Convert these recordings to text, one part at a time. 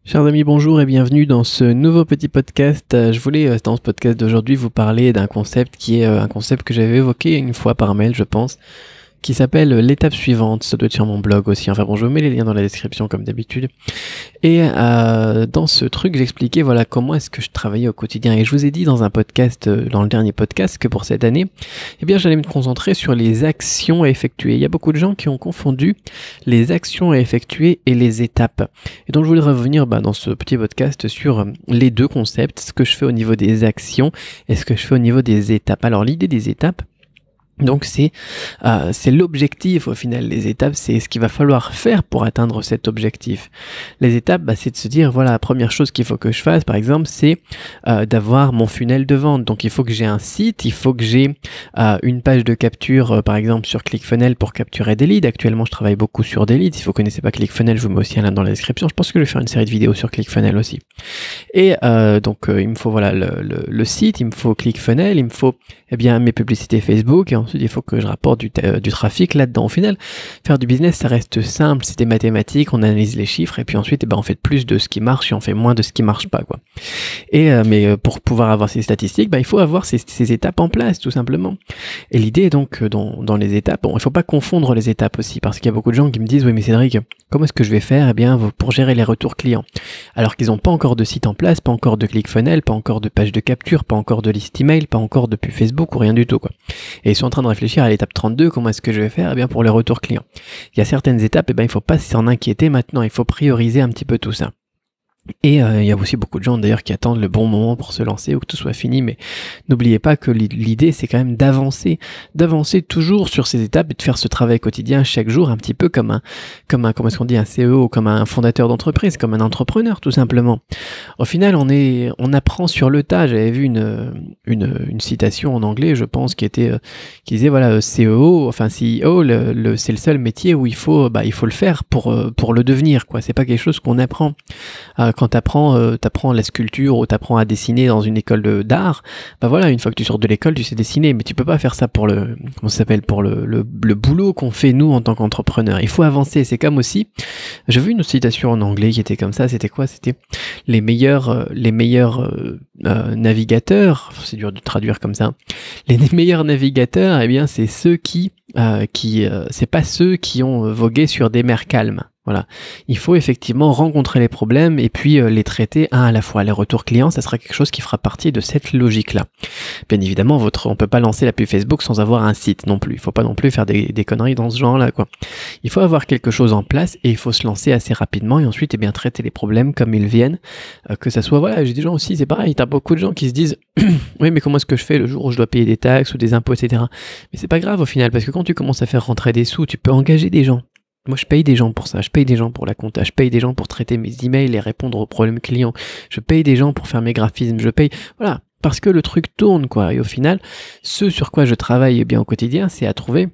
Chers amis, bonjour et bienvenue dans ce nouveau petit podcast. Je voulais, dans ce podcast d'aujourd'hui, vous parler d'un concept qui est un concept que j'avais évoqué une fois par mail, je pense, qui s'appelle l'étape suivante. Ça doit être sur mon blog aussi. Enfin bon, je vous mets les liens dans la description comme d'habitude. Et dans ce truc, j'expliquais voilà comment est-ce que je travaillais au quotidien. Et je vous ai dit dans un podcast, dans le dernier podcast, que pour cette année, eh bien, j'allais me concentrer sur les actions à effectuer. Il y a beaucoup de gens qui ont confondu les actions à effectuer et les étapes. Et donc, je voulais revenir dans ce petit podcast sur les deux concepts, ce que je fais au niveau des actions et ce que je fais au niveau des étapes. Alors, l'idée des étapes, donc c'est l'objectif au final. Les étapes, c'est ce qu'il va falloir faire pour atteindre cet objectif. Les étapes, c'est de se dire voilà, la première chose qu'il faut que je fasse, par exemple, c'est d'avoir mon funnel de vente. Donc il faut que j'ai un site, il faut que j'ai une page de capture, par exemple sur ClickFunnels pour capturer des leads. Actuellement, je travaille beaucoup sur des leads. Si vous connaissez pas ClickFunnels, je vous mets aussi un lien dans la description. Je pense que je vais faire une série de vidéos sur ClickFunnels aussi. Et donc il me faut voilà le site, il me faut ClickFunnels, il me faut mes publicités Facebook, et ensuite il faut que je rapporte du trafic là-dedans. Au final, faire du business, ça reste simple, c'est des mathématiques, on analyse les chiffres, et puis ensuite on fait plus de ce qui marche et on fait moins de ce qui marche pas, quoi. Et mais pour pouvoir avoir ces statistiques, il faut avoir ces étapes en place, tout simplement. Et l'idée est donc dans les étapes, il faut pas confondre les étapes aussi, parce qu'il y a beaucoup de gens qui me disent oui mais Cédric, comment est-ce que je vais faire pour gérer les retours clients, alors qu'ils n'ont pas encore de site en place, pas encore de ClickFunnels, pas encore de page de capture, pas encore de liste email, pas encore de pub Facebook ou rien du tout, quoi. Et ils sont en train de réfléchir à l'étape 32, comment est-ce que je vais faire pour les retours clients. Il y a certaines étapes, il faut pas s'en inquiéter maintenant, il faut prioriser un petit peu tout ça. Et il y a aussi beaucoup de gens d'ailleurs qui attendent le bon moment pour se lancer ou que tout soit fini, mais n'oubliez pas que l'idée c'est quand même d'avancer toujours sur ces étapes et de faire ce travail quotidien chaque jour, un petit peu comme un comment est-ce qu'on dit, un CEO, comme un fondateur d'entreprise, comme un entrepreneur tout simplement. Au final on apprend sur le tas. J'avais vu une citation en anglais, je pense, qui disait voilà, CEO, c'est le seul métier où il faut le faire pour le devenir, quoi. C'est pas quelque chose qu'on apprend. Quand t'apprends la sculpture ou t'apprends à dessiner dans une école d'art, une fois que tu sors de l'école, tu sais dessiner, mais tu peux pas faire ça pour le boulot qu'on fait nous en tant qu'entrepreneurs. Il faut avancer. C'est comme aussi, j'ai vu une citation en anglais qui était comme ça. C'était quoi? C'était les meilleurs navigateurs. C'est dur de traduire comme ça. Les meilleurs navigateurs, c'est ceux c'est pas ceux qui ont vogué sur des mers calmes. Voilà, il faut effectivement rencontrer les problèmes et puis les traiter un à la fois. Les retours clients, ça sera quelque chose qui fera partie de cette logique-là. Bien évidemment, on peut pas lancer la pub Facebook sans avoir un site non plus. Il faut pas non plus faire des conneries dans ce genre-là, quoi. Il faut avoir quelque chose en place et il faut se lancer assez rapidement et ensuite traiter les problèmes comme ils viennent. Que ça soit, j'ai des gens aussi, c'est pareil, t'as beaucoup de gens qui se disent oui, mais comment est-ce que je fais le jour où je dois payer des taxes ou des impôts, etc. Mais c'est pas grave au final, parce que quand tu commences à faire rentrer des sous, tu peux engager des gens. Moi, je paye des gens pour ça, je paye des gens pour la compta, je paye des gens pour traiter mes emails et répondre aux problèmes clients, je paye des gens pour faire mes graphismes, voilà, parce que le truc tourne, quoi. Et au final, ce sur quoi je travaille au quotidien, c'est à trouver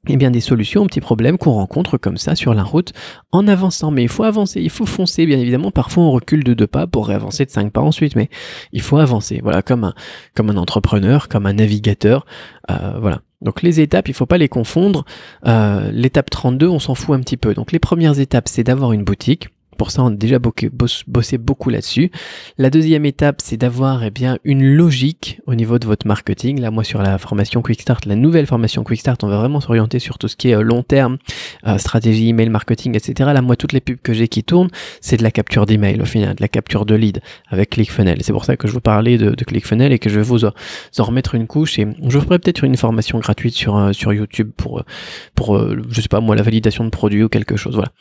des solutions aux petits problèmes qu'on rencontre comme ça sur la route en avançant. Mais il faut avancer, il faut foncer, bien évidemment. Parfois, on recule de 2 pas pour réavancer de 5 pas ensuite, mais il faut avancer. Voilà, comme un entrepreneur, comme un navigateur, voilà. Donc les étapes, il faut pas les confondre. L'étape 32, on s'en fout un petit peu. Donc les premières étapes, c'est d'avoir une boutique. Pour ça, on a déjà bossé beaucoup là-dessus. La deuxième étape, c'est d'avoir une logique au niveau de votre marketing. Là, moi, sur la formation Quick Start, la nouvelle formation Quick Start, on va vraiment s'orienter sur tout ce qui est long terme, stratégie, email marketing, etc. Là, moi, toutes les pubs que j'ai qui tournent, c'est de la capture d'email au final, de la capture de lead avec ClickFunnels. C'est pour ça que je vous parlais de ClickFunnels et que je vais vous en remettre une couche. Et je vous ferai peut-être une formation gratuite sur YouTube pour je sais pas moi, la validation de produits ou quelque chose. Voilà.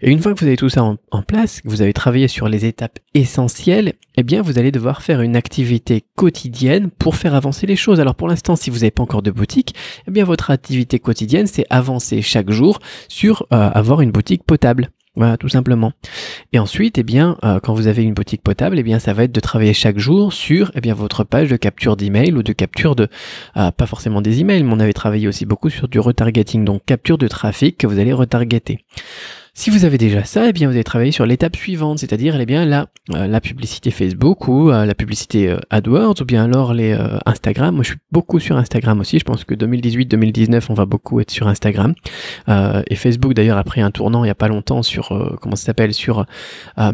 Et une fois que vous avez tout ça en place, que vous avez travaillé sur les étapes essentielles, vous allez devoir faire une activité quotidienne pour faire avancer les choses. Alors pour l'instant, si vous n'avez pas encore de boutique, votre activité quotidienne, c'est avancer chaque jour sur avoir une boutique potable. Voilà, tout simplement. Et ensuite, quand vous avez une boutique potable, ça va être de travailler chaque jour sur votre page de capture d'email ou de capture de, pas forcément des emails, mais on avait travaillé aussi beaucoup sur du retargeting, donc capture de trafic que vous allez retargeter. Si vous avez déjà ça, eh bien vous allez travailler sur l'étape suivante, c'est-à-dire eh bien la publicité Facebook ou la publicité AdWords ou bien alors les Instagram. Moi je suis beaucoup sur Instagram aussi, je pense que 2018-2019 on va beaucoup être sur Instagram. Et Facebook d'ailleurs a pris un tournant il n'y a pas longtemps sur, comment ça s'appelle, sur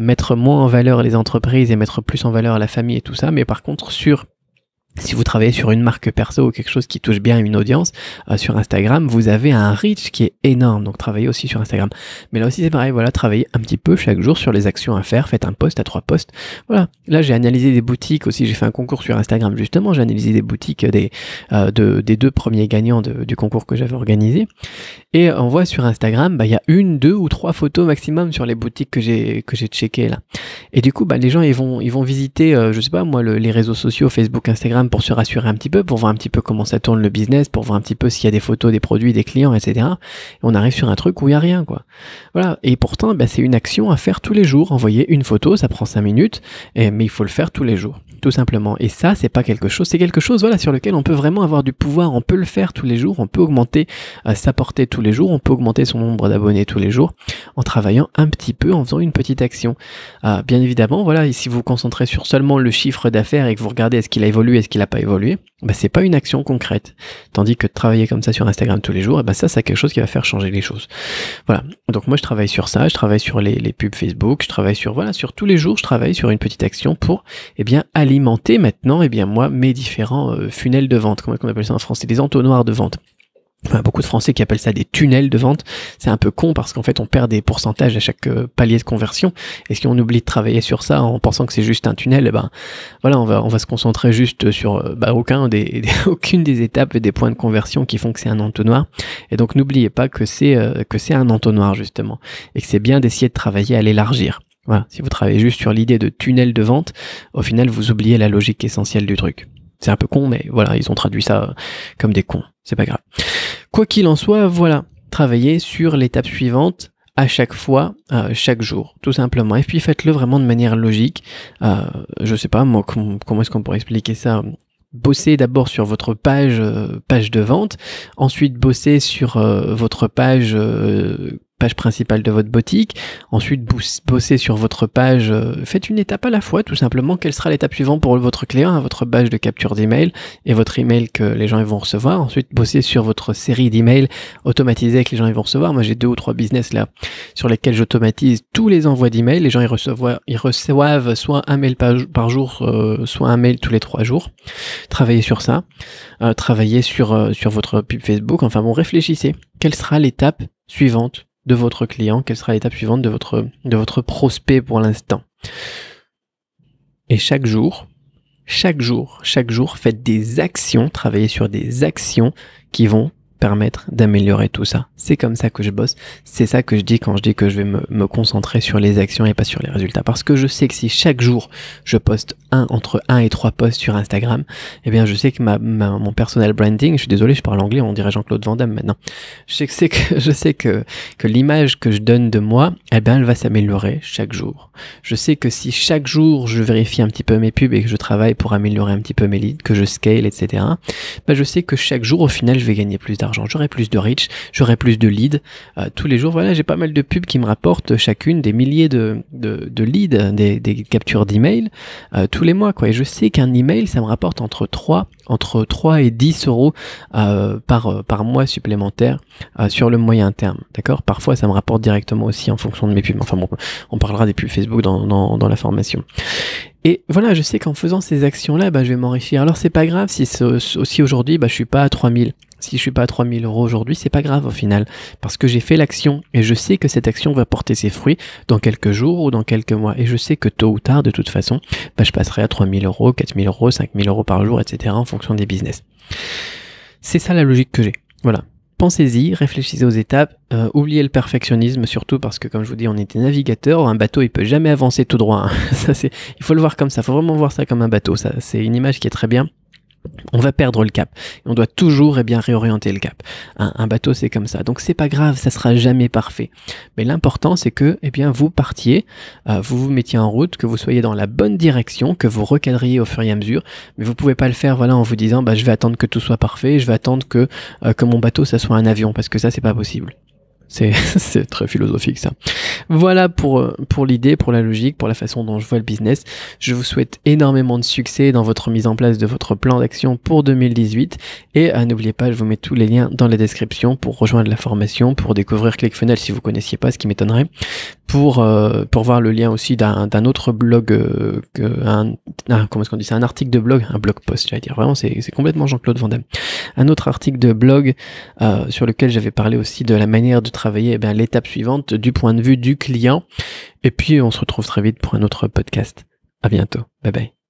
mettre moins en valeur les entreprises et mettre plus en valeur la famille et tout ça, mais par contre si vous travaillez sur une marque perso ou quelque chose qui touche bien une audience, sur Instagram, vous avez un reach qui est énorme. Donc travaillez aussi sur Instagram. Mais là aussi c'est pareil, voilà, travaillez un petit peu chaque jour sur les actions à faire. Faites un post à 3 posts. Voilà. Là j'ai analysé des boutiques aussi. J'ai fait un concours sur Instagram justement. J'ai analysé des boutiques des 2 premiers gagnants du concours que j'avais organisé. Et on voit sur Instagram, il y a 1, 2 ou 3 photos maximum sur les boutiques que j'ai checkées là. Et du coup, les gens ils vont visiter, je sais pas moi, les réseaux sociaux, Facebook, Instagram, pour se rassurer un petit peu, pour voir un petit peu comment ça tourne le business, pour voir un petit peu s'il y a des photos, des produits, des clients, etc. Et on arrive sur un truc où il y a rien, quoi. Voilà. Et pourtant, c'est une action à faire tous les jours. Envoyer une photo, ça prend 5 minutes, mais il faut le faire tous les jours, tout simplement. Et ça, c'est pas quelque chose, c'est quelque chose, voilà, sur lequel on peut vraiment avoir du pouvoir. On peut le faire tous les jours, on peut augmenter sa portée tous les jours, on peut augmenter son nombre d'abonnés tous les jours en travaillant un petit peu, en faisant une petite action. Bien évidemment, voilà, et si vous vous concentrez sur seulement le chiffre d'affaires et que vous regardez est-ce qu'il a évolué, est-ce qu'il n'a pas évolué, c'est pas une action concrète. Tandis que de travailler comme ça sur Instagram tous les jours, ça c'est quelque chose qui va faire changer les choses. Voilà. Donc moi je travaille sur ça, je travaille sur les pubs Facebook, je travaille sur tous les jours, je travaille sur une petite action pour alimenter maintenant moi mes différents funnels de vente. Comment on appelle ça en français? Des entonnoirs de vente. Beaucoup de Français qui appellent ça des tunnels de vente. C'est un peu con parce qu'en fait on perd des pourcentages à chaque palier de conversion, et si on oublie de travailler sur ça en pensant que c'est juste un tunnel, voilà, on va se concentrer juste sur aucune des étapes et des points de conversion qui font que c'est un entonnoir. Et donc n'oubliez pas que c'est un entonnoir justement, et que c'est bien d'essayer de travailler à l'élargir. Voilà, si vous travaillez juste sur l'idée de tunnel de vente, au final vous oubliez la logique essentielle du truc. C'est un peu con, mais voilà, ils ont traduit ça comme des cons, c'est pas grave. Quoi qu'il en soit, voilà, travaillez sur l'étape suivante à chaque fois, chaque jour, tout simplement. Et puis faites-le vraiment de manière logique. Je sais pas, moi, comment est-ce qu'on pourrait expliquer ça? Bossez d'abord sur votre page de vente, ensuite bossez sur votre page principale de votre boutique, ensuite bossez sur votre page, faites une étape à la fois tout simplement. Quelle sera l'étape suivante pour votre client, votre page de capture d'email et votre email que les gens vont recevoir. Ensuite bossez sur votre série d'emails automatisés que les gens vont recevoir. Moi j'ai 2 ou 3 business là sur lesquels j'automatise tous les envois d'emails. Les gens ils reçoivent soit un mail par jour, soit un mail tous les 3 jours. Travaillez sur ça, travaillez sur votre pub Facebook. Enfin bon, réfléchissez. Quelle sera l'étape suivante de votre client, quelle sera l'étape suivante de votre prospect pour l'instant. Et chaque jour, faites des actions, travaillez sur des actions qui vont permettre d'améliorer tout ça. C'est comme ça que je bosse, c'est ça que je dis quand je dis que je vais me concentrer sur les actions et pas sur les résultats, parce que je sais que si chaque jour je poste entre 1 et 3 posts sur Instagram, je sais que mon personal branding, je suis désolé, je parle anglais, on dirait Jean-Claude Van Damme maintenant, je sais que l'image que je donne de moi, elle va s'améliorer chaque jour. Je sais que si chaque jour je vérifie un petit peu mes pubs et que je travaille pour améliorer un petit peu mes leads, que je scale, etc., je sais que chaque jour au final je vais gagner plus d'argent. J'aurai plus de reach, j'aurai plus de leads tous les jours. Voilà, j'ai pas mal de pubs qui me rapportent chacune des milliers de leads, des captures d'emails tous les mois, quoi. Et je sais qu'un email, ça me rapporte entre 3 et 10 euros par mois supplémentaire sur le moyen terme. D'accord? Parfois, ça me rapporte directement aussi en fonction de mes pubs. Enfin bon, on parlera des pubs Facebook dans la formation. Et voilà, je sais qu'en faisant ces actions-là, je vais m'enrichir. Alors c'est pas grave si aussi aujourd'hui, je suis pas à 3000. Si je suis pas à 3000 euros aujourd'hui, c'est pas grave au final, parce que j'ai fait l'action et je sais que cette action va porter ses fruits dans quelques jours ou dans quelques mois. Et je sais que tôt ou tard, de toute façon, je passerai à 3000 euros, 4000 euros, 5000 euros par jour, etc. en fonction des business. C'est ça la logique que j'ai. Voilà. Pensez-y, réfléchissez aux étapes, oubliez le perfectionnisme surtout parce que comme je vous dis, on est des navigateurs, un bateau il peut jamais avancer tout droit. Ça, il faut le voir comme ça, il faut vraiment voir ça comme un bateau. Ça, c'est une image qui est très bien. On va perdre le cap. Et on doit toujours réorienter le cap. Un bateau, c'est comme ça. Donc c'est pas grave, ça sera jamais parfait. Mais l'important, c'est que vous partiez, vous vous mettiez en route, que vous soyez dans la bonne direction, que vous recadriez au fur et à mesure. Mais vous pouvez pas le faire en vous disant je vais attendre que tout soit parfait, je vais attendre que mon bateau ça soit un avion, parce que ça c'est pas possible. C'est très philosophique ça. Voilà pour l'idée, pour la logique, pour la façon dont je vois le business. Je vous souhaite énormément de succès dans votre mise en place de votre plan d'action pour 2018. Et n'oubliez pas, je vous mets tous les liens dans la description pour rejoindre la formation, pour découvrir ClickFunnels si vous ne connaissiez pas, ce qui m'étonnerait, pour voir le lien aussi d'un autre blog, comment est-ce qu'on dit ça, un article de blog, un blog post, j'allais dire. Vraiment, c'est complètement Jean-Claude Van Damme. Un autre article de blog sur lequel j'avais parlé aussi de la manière de travailler l'étape suivante du point de vue du client. Et puis, on se retrouve très vite pour un autre podcast. À bientôt. Bye bye.